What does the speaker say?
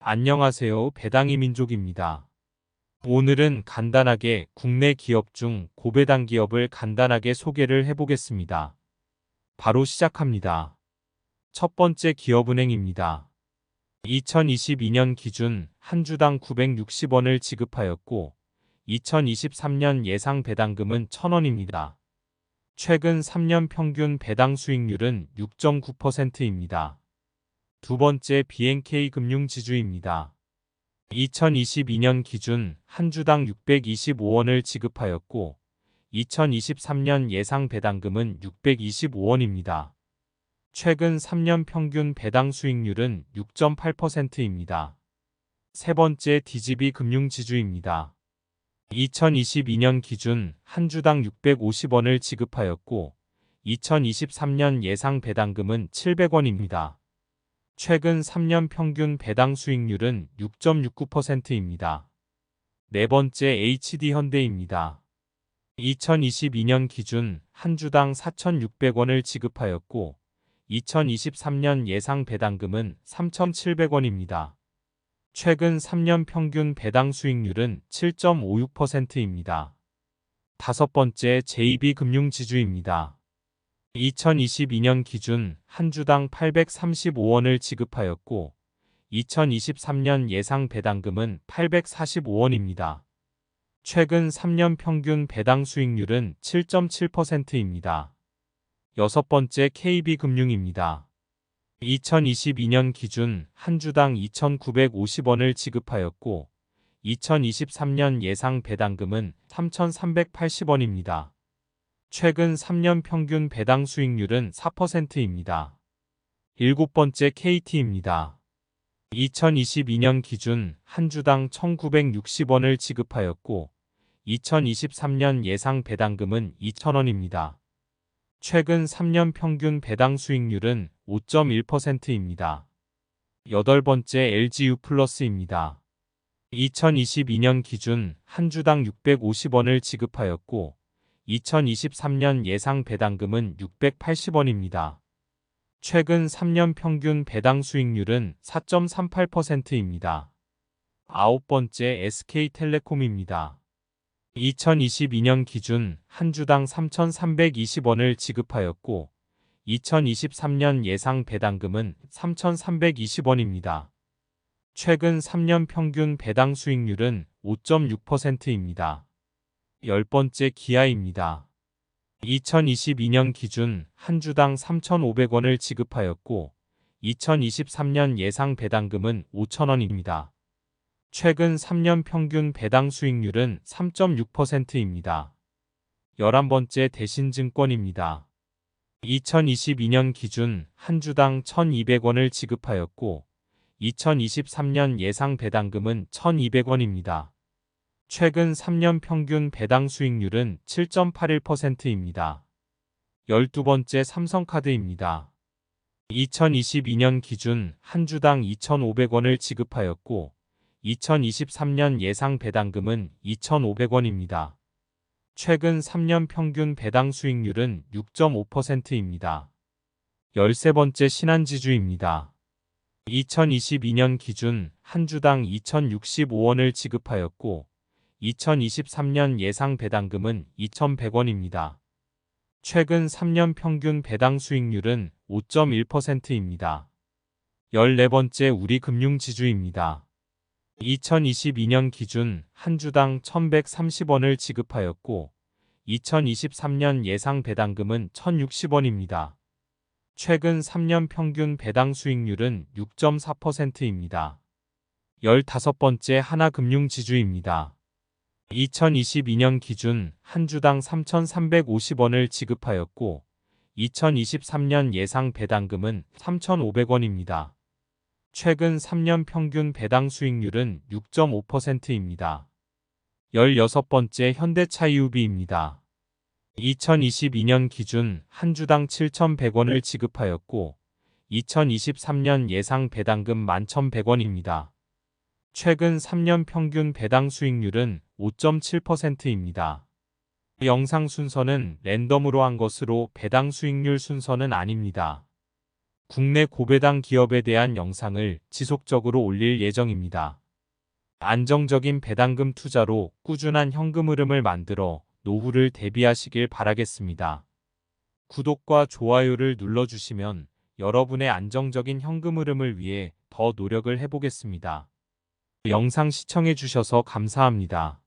안녕하세요. 배당이 민족입니다. 오늘은 간단하게 국내 기업 중 고배당 기업을 간단하게 소개를 해보겠습니다. 바로 시작합니다. 첫 번째 기업은행입니다. 2022년 기준 한 주당 960원을 지급하였고 2023년 예상 배당금은 1000원입니다. 최근 3년 평균 배당 수익률은 6.9%입니다. 두 번째 BNK 금융지주입니다. 2022년 기준 한 주당 625원을 지급하였고 2023년 예상 배당금은 625원입니다. 최근 3년 평균 배당 수익률은 6.8%입니다. 세 번째 DGB 금융지주입니다. 2022년 기준 한 주당 650원을 지급하였고 2023년 예상 배당금은 700원입니다. 최근 3년 평균 배당 수익률은 6.69%입니다. 네 번째 HD현대입니다. 2022년 기준 한 주당 4,600원을 지급하였고 2023년 예상 배당금은 3,700원입니다. 최근 3년 평균 배당 수익률은 7.56%입니다. 다섯 번째 JB금융지주입니다. 2022년 기준 한 주당 835원을 지급하였고 2023년 예상 배당금은 845원입니다. 최근 3년 평균 배당 수익률은 7.7%입니다. 여섯 번째 KB금융입니다. 2022년 기준 한 주당 2,950원을 지급하였고 2023년 예상 배당금은 3,380원입니다. 최근 3년 평균 배당 수익률은 4%입니다. 일곱 번째 KT입니다. 2022년 기준 한 주당 1,960원을 지급하였고 2023년 예상 배당금은 2,000원입니다. 최근 3년 평균 배당 수익률은 5.1%입니다. 여덟 번째 LG유플러스입니다. 2022년 기준 한 주당 650원을 지급하였고 2023년 예상 배당금은 680원입니다. 최근 3년 평균 배당 수익률은 4.38%입니다. 아홉 번째 SK텔레콤입니다. 2022년 기준 한 주당 3,320원을 지급하였고 2023년 예상 배당금은 3,320원입니다. 최근 3년 평균 배당 수익률은 5.6%입니다. 열 번째 기아입니다. 2022년 기준 한 주당 3,500원을 지급하였고 2023년 예상 배당금은 5,000원입니다. 최근 3년 평균 배당 수익률은 3.6%입니다. 11번째 대신증권입니다. 2022년 기준 한 주당 1,200원을 지급하였고 2023년 예상 배당금은 1,200원입니다. 최근 3년 평균 배당 수익률은 7.81%입니다. 12번째 삼성카드입니다. 2022년 기준 한 주당 2,500원을 지급하였고 2023년 예상 배당금은 2,500원입니다. 최근 3년 평균 배당 수익률은 6.5%입니다. 13번째 신한지주입니다. 2022년 기준 한 주당 2,065원을 지급하였고 2023년 예상 배당금은 2,100원입니다. 최근 3년 평균 배당 수익률은 5.1%입니다. 14번째 우리금융지주입니다. 2022년 기준 한 주당 1,130원을 지급하였고 2023년 예상 배당금은 1,060원입니다. 최근 3년 평균 배당 수익률은 6.4%입니다. 15번째 하나금융지주입니다. 2022년 기준 한 주당 3,350원을 지급하였고 2023년 예상 배당금은 3,500원입니다. 최근 3년 평균 배당 수익률은 6.5%입니다. 16번째 현대차이유비입니다. 2022년 기준 한 주당 7,100원을 지급하였고 2023년 예상 배당금 11,100원입니다. 최근 3년 평균 배당 수익률은 5.7%입니다. 영상 순서는 랜덤으로 한 것으로 배당 수익률 순서는 아닙니다. 국내 고배당 기업에 대한 영상을 지속적으로 올릴 예정입니다. 안정적인 배당금 투자로 꾸준한 현금 흐름을 만들어 노후를 대비하시길 바라겠습니다. 구독과 좋아요를 눌러주시면 여러분의 안정적인 현금 흐름을 위해 더 노력을 해보겠습니다. 영상 시청해주셔서 감사합니다.